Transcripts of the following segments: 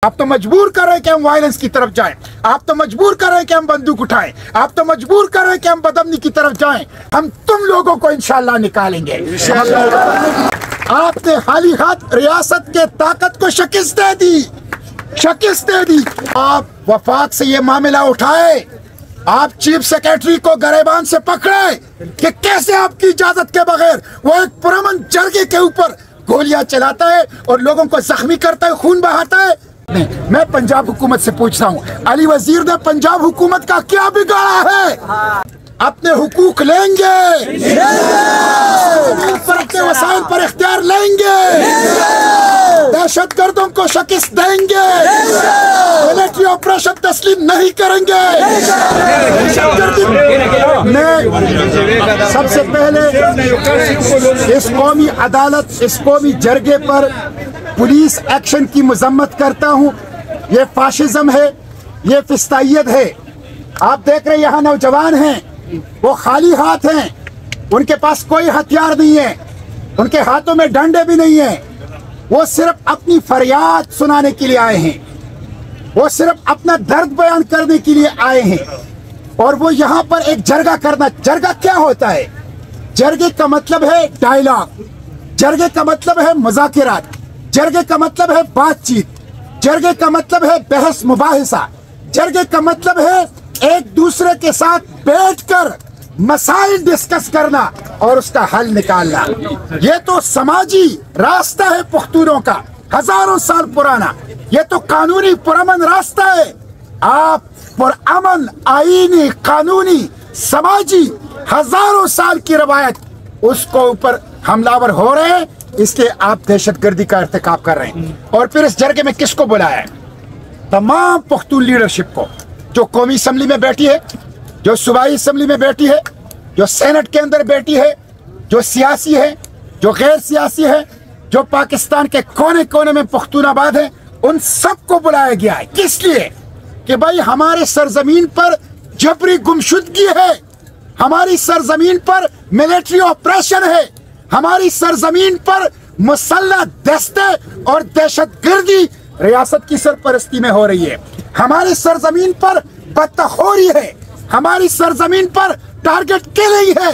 आप तो मजबूर कर रहे हैं कि हम वायलेंस की तरफ जाएं, आप तो मजबूर कर रहे हैं कि हम बंदूक उठाएं, आप तो मजबूर कर रहे हैं कि हम बदअमनी की तरफ जाएं। हम तुम लोगों को इंशाअल्लाह निकालेंगे। आपने हाली हाथ रियासत के ताकत को शिकस्त दे दी। आप वफाक से ये मामला उठाए, आप चीफ सेक्रेटरी को गरेबान से पकड़े कि कैसे आपकी इजाजत के बगैर वो एक पुरअमन जरगे के ऊपर गोलियां चलाता है और लोगों को जख्मी करता है, खून बहाता है। मैं पंजाब हुकूमत से पूछता हूँ, अली वजीर ने पंजाब हुकूमत का क्या बिगाड़ा है? अपने हुकूक लेंगे, अपने वसाइल पर इख्तियार लेंगे, दहशतगर्दों को शिकस्त देंगे, मिलिट्री ऑपरेशन तस्लीम नहीं करेंगे। मैं सबसे पहले इस कौमी अदालत, इस कौमी जरगे पर पुलिस एक्शन की मजम्मत करता हूँ। ये फाशिज्म है, ये फिस्तायत है। आप देख रहे यहाँ नौजवान हैं, वो खाली हाथ हैं, उनके पास कोई हथियार नहीं है, उनके हाथों में डंडे भी नहीं है। वो सिर्फ अपनी फरियाद सुनाने के लिए आए हैं, वो सिर्फ अपना दर्द बयान करने के लिए आए हैं। और वो यहाँ पर एक जरगा करना, जरगा क्या होता है? जरगे का मतलब है डायलॉग, जरगे का मतलब है मुज़ाकिरात, जरगे का मतलब है बातचीत, जरगे का मतलब है बहस मुबाहिसा, जरगे का मतलब है एक दूसरे के साथ बैठकर मसाइल डिस्कस करना और उसका हल निकालना। ये तो समाजी रास्ता है पुख्तूनों का, हजारों साल पुराना। ये तो कानूनी पुरअमन रास्ता है। आप पुरअमन, आईनी, कानूनी, समाजी हजारों साल की रवायत, उसको ऊपर हमलावर हो रहे हैं, इसलिए आप दहशतगर्दी का इर्तिकाब कर रहे हैं। और फिर इस जरगे में किसको बुलाया है? तमाम पुख्तून लीडरशिप को, जो कौमी असम्बली में बैठी है, जो सूबाई असम्बली में बैठी है, जो सेनेट के अंदर बैठी है, जो सियासी है, जो गैर सियासी है, जो पाकिस्तान के कोने कोने में पुख्तूनाबाद है, उन सबको बुलाया गया है। किस लिए? कि भाई हमारे सरजमीन पर जबरी गुमशुदगी है, हमारी सरजमीन पर मिलिट्री ऑपरेशन है, हमारी सरजमीन पर मुसल्लह दस्ते और दहशतगर्दी रियासत की सरपरस्ती में हो रही है, हमारी सरजमीन पर बदतखोरी है, हमारी सरजमीन पर टारगेट किलिंग है।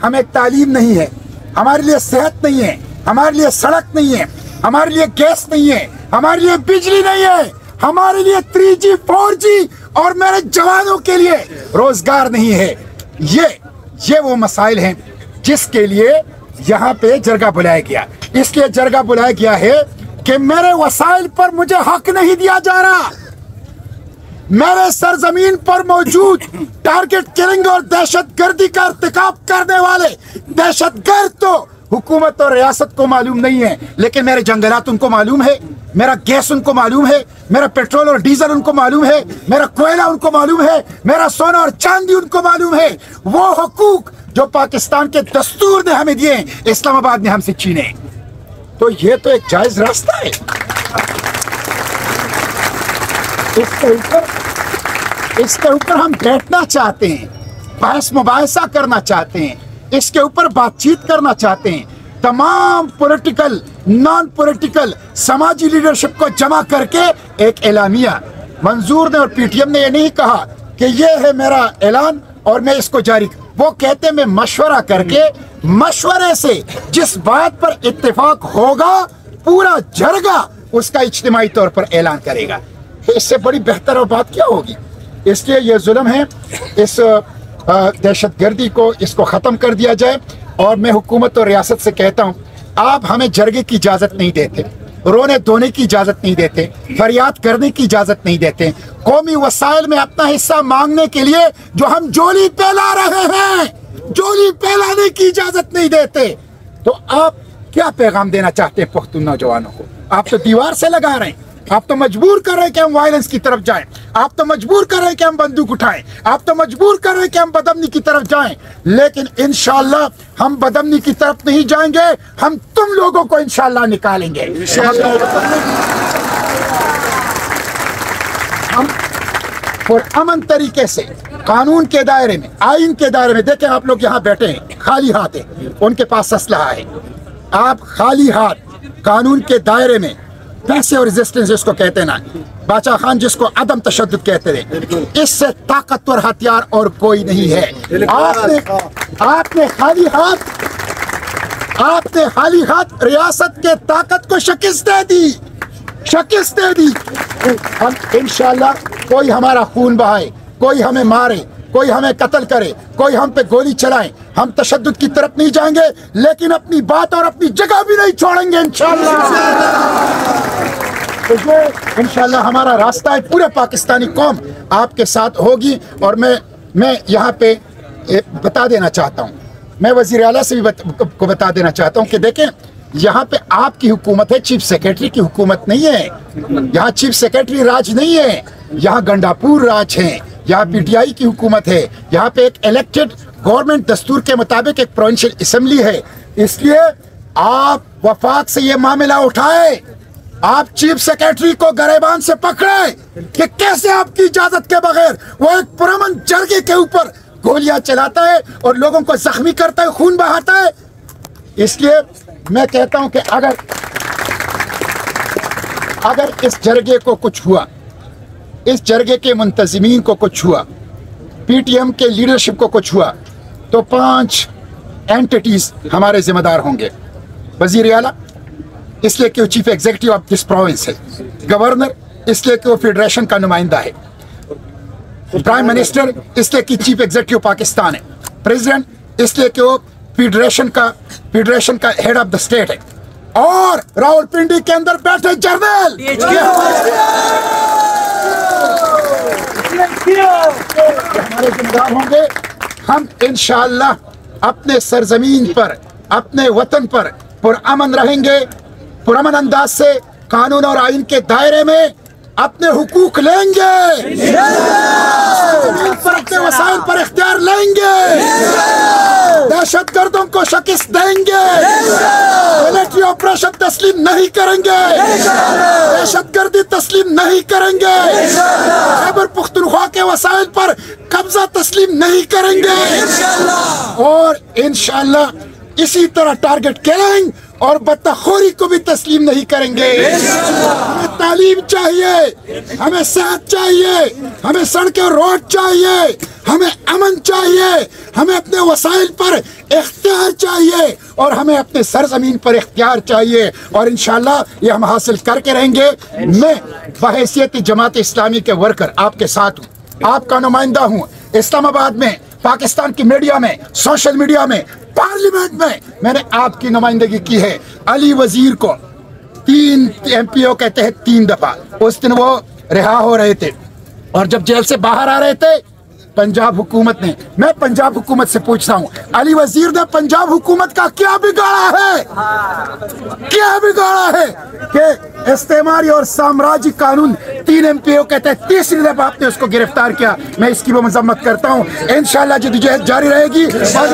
हमें तालीम नहीं है, हमारे लिए सेहत नहीं है, हमारे लिए सड़क नहीं है, हमारे लिए गैस नहीं है, हमारे लिए बिजली नहीं है, हमारे लिए 3G 4G और मेरे जवानों के लिए रोजगार नहीं है। ये वो मसाइल हैं जिसके लिए यहाँ पे जरगा बुलाया गया। इसलिए जरगा बुलाया गया है कि मेरे वसाइल पर मुझे हक नहीं दिया जा रहा। मेरे सरजमीन पर मौजूद टारगेट किलिंग और दहशतगर्दी का इर्तिकाब करने वाले दहशतगर्द तो हुकूमत और रियासत को मालूम नहीं है, लेकिन मेरे जंगलात उनको मालूम है, मेरा गैस उनको मालूम है, मेरा पेट्रोल और डीजल उनको मालूम है, मेरा कोयला उनको मालूम है, मेरा सोना और चांदी उनको मालूम है। वो हुकूक जो पाकिस्तान के दस्तूर ने हमें दिए, इस्लामाबाद ने हमसे छीने। तो ये तो एक जायज रास्ता है। इसके ऊपर हम बैठना चाहते हैं, बहस मुबाहिसा करना चाहते हैं, इसके ऊपर बातचीत करना चाहते हैं। तमाम पॉलिटिकल, नॉन पॉलिटिकल, समाजी लीडरशिप को जमा करके एक एलामिया, मंजूर ने और पीटीएम ने ये नहीं कहा कि ये है मेरा ऐलान और मैं इसको जारी, वो कहते मैं मशवरा करके, मशवरे से जिस बात पर इत्तेफाक होगा पूरा जरगा उसका इज्तिमाई तौर पर ऐलान करेगा। इससे बड़ी बेहतर और बात क्या होगी? इसलिए ये जुल्म है, इस दहशतगर्दी को, इसको ख़त्म कर दिया जाए। और मैं हुकूमत और रियासत से कहता हूँ, आप हमें जरगे की इजाज़त नहीं देते, रोने धोने की इजाज़त नहीं देते, फरियाद करने की इजाज़त नहीं देते, कौमी वसाइल में अपना हिस्सा मांगने के लिए जो हम जोली फैला रहे हैं, जोली फैलाने की इजाज़त नहीं देते। तो आप क्या पैगाम देना चाहते हैं पुख्तून नौजवानों को? आप तो दीवार से लगा रहे हैं, आप तो मजबूर कर रहे हैं कि हम वायलेंस की तरफ जाएं, आप तो मजबूर कर रहे हैं कि हम बंदूक उठाएं, आप तो मजबूर कर रहे हैं कि हम बदअमनी की तरफ जाएं। लेकिन इंशाअल्लाह हम बदअमनी की तरफ नहीं जाएंगे, हम तुम लोगों को इंशाअल्लाह निकालेंगे। हम पुरअमन तरीके से कानून के दायरे में, आइन के दायरे में, देखें आप लोग यहाँ बैठे हैं, खाली हाथ है, उनके पास असलहा है। आप खाली हाथ कानून के दायरे में पैसिव रेजिस्टेंस जिसको कहते हैं ना, बादशाह खान जिसको अदम तशद्दुद कहते थे, इससे ताकतवर हथियार और कोई नहीं है। आपने खाली हाथ रियासत के ताकत को शिकस्त दे दी। हम इंशाल्लाह, कोई हमारा खून बहाए, कोई हमें मारे, कोई हमें कत्ल करे, कोई हम पे गोली चलाए, हम तशद्दुद की तरफ नहीं जाएंगे, लेकिन अपनी बात और अपनी जगह भी नहीं छोड़ेंगे इंशाल्लाह। तो ये इंशाल्लाह हमारा रास्ता है। पूरे पाकिस्तानी कौम आपके साथ होगी। और मैं यहाँ पे बता देना चाहता हूँ, मैं वज़ीर आला से भी को बता देना चाहता हूँ कि देखें, यहाँ पे आपकी हुकूमत है, चीफ सेक्रेटरी की हुकूमत नहीं है। यहाँ चीफ सेक्रेटरी राज नहीं है, यहाँ गंडापुर राज है, यहाँ पीटीआई की हुकूमत है, यहाँ पे एक इलेक्टेड गवर्नमेंट दस्तूर के मुताबिक एक प्रोविंशियल असेंबली है। इसलिए आप वफाक से ये मामला उठाए, आप चीफ सेक्रेटरी को गरेबान से पकड़े कि कैसे आपकी इजाजत के बगैर वो एक पुरअमन जरगे के ऊपर गोलियां चलाता है और लोगों को जख्मी करता है, खून बहाता है। इसलिए मैं कहता हूं कि अगर इस जरगे को कुछ हुआ, इस जरगे के मुंतजिमीन को कुछ हुआ, पीटीएम के लीडरशिप को कुछ हुआ, तो 5 एंटिटीज हमारे जिम्मेदार होंगे। वजीर आला इसलिए कि वो chief executive of this province है, गवर्नर इसलिए कि वो फेडरेशन का नुमाइंदा है, प्राइम मिनिस्टर इसलिए कि चीफ एग्जीक्यूटिव पाकिस्तान है, प्रेसिडेंट इसलिए कि वो फेडरेशन का हेड ऑफ द स्टेट है, और रावलपिंडी के अंदर बैठे जर्नल हमारे जिम्मेदार होंगे। हम इंशाअल्लाह अपने सरजमीन पर, अपने वतन पर पुरअमन रहेंगे, पुरअमन अंदाज से कानून और आइन के दायरे में अपने हुकूक लेंगे, अपने वसाइल पर इख्तियार लेंगे, दहशतगर्दों को शिकस्त देंगे, मिलिट्री ऑपरेशन तस्लीम नहीं करेंगे, दहशतगर्दी तस्लीम नहीं करेंगे, खैबर पुख्तनख्वा के वसाइल पर कब्जा तस्लीम नहीं करेंगे, और इंशाअल्लाह इसी तरह टारगेट किलिंग और बदतखोरी को भी तस्लीम नहीं करेंगे। हमें तालीम चाहिए, हमें सेहत चाहिए, हमें सड़कें रोड चाहिए, हमें अमन चाहिए, हमें अपने वसाइल पर इख्तियार चाहिए, और हमें अपने सरजमीन पर इख्तियार चाहिए, और इंशाअल्लाह ये हम हासिल करके रहेंगे। मैं बहैसियत जमात इस्लामी के वर्कर आपके साथ हूँ, आपका नुमाइंदा हूँ। इस्लामाबाद में, पाकिस्तान की मीडिया में, सोशल मीडिया में, पार्लियामेंट में मैंने आपकी नुमाइंदगी की है। अली वजीर को 3 MPO के तहत 3 दफा, उस दिन वो रिहा हो रहे थे, और जब जेल से बाहर आ रहे थे पंजाब हुकूमत ने, मैं पंजाब हुकूमत से पूछता हूँ, अली वजीर ने पंजाब हुकूमत का क्या बिगाड़ा है? क्या बिगाड़ा है कि इस्तेमारी और साम्राज्य कानून 3 MPO के तहत 3री दफा आपने उसको गिरफ्तार किया। मैं इसकी वो मजम्मत करता हूँ। इंशाअल्लाह जद्दोजहद जारी रहेगी और